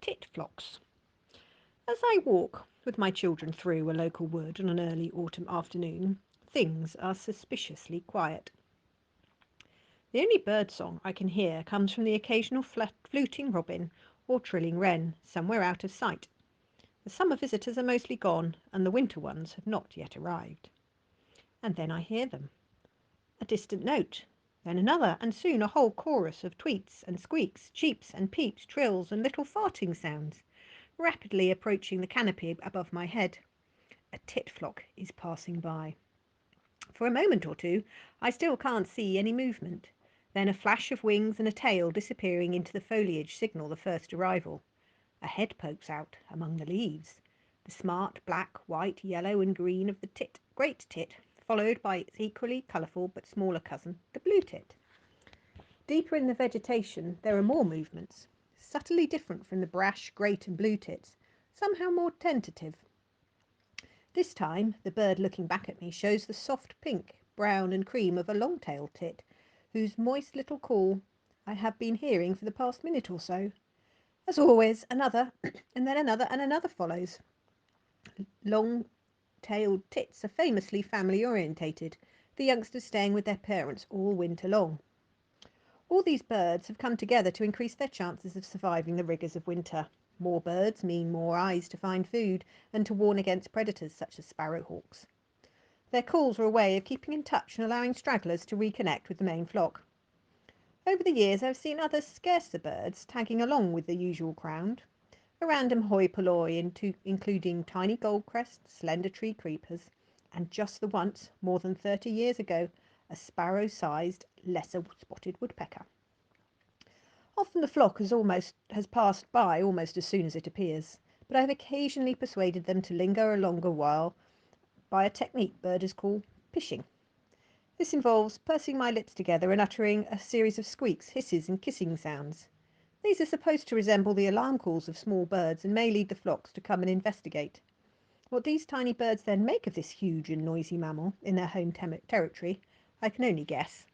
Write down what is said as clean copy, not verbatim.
tit flocks. As I walk with my children through a local wood on an early autumn afternoon, things are suspiciously quiet. The only bird song I can hear comes from the occasional fluting robin or trilling wren somewhere out of sight. The summer visitors are mostly gone, and the winter ones have not yet arrived. And then I hear them. A distant note, then another, and soon a whole chorus of tweets and squeaks, cheeps and peeps, trills and little farting sounds, rapidly approaching the canopy above my head. A tit flock is passing by. For a moment or two, I still can't see any movement. Then a flash of wings and a tail disappearing into the foliage signal the first arrival. A head pokes out among the leaves. The smart black, white, yellow and green of the great tit, followed by its equally colourful but smaller cousin, the blue tit. Deeper in the vegetation there are more movements, subtly different from the brash, great and blue tits, somehow more tentative. This time the bird looking back at me shows the soft pink, brown and cream of a long-tailed tit, whose moist little call I have been hearing for the past minute or so. As always, another, and then another and another follows. Long-tailed tits are famously family-orientated, the youngsters staying with their parents all winter long. All these birds have come together to increase their chances of surviving the rigours of winter. More birds mean more eyes to find food and to warn against predators such as sparrowhawks. Their calls are a way of keeping in touch and allowing stragglers to reconnect with the main flock. Over the years I've seen other scarcer birds tagging along with the usual crowd. A random hoi polloi including tiny goldcrests, slender tree creepers, and just the once, more than 30 years ago, a sparrow-sized, lesser spotted woodpecker. Often the flock has passed by almost as soon as it appears, but I have occasionally persuaded them to linger a longer while by a technique birders call pishing. This involves pursing my lips together and uttering a series of squeaks, hisses and kissing sounds. These are supposed to resemble the alarm calls of small birds and may lead the flocks to come and investigate. What these tiny birds then make of this huge and noisy mammal in their home territory, I can only guess.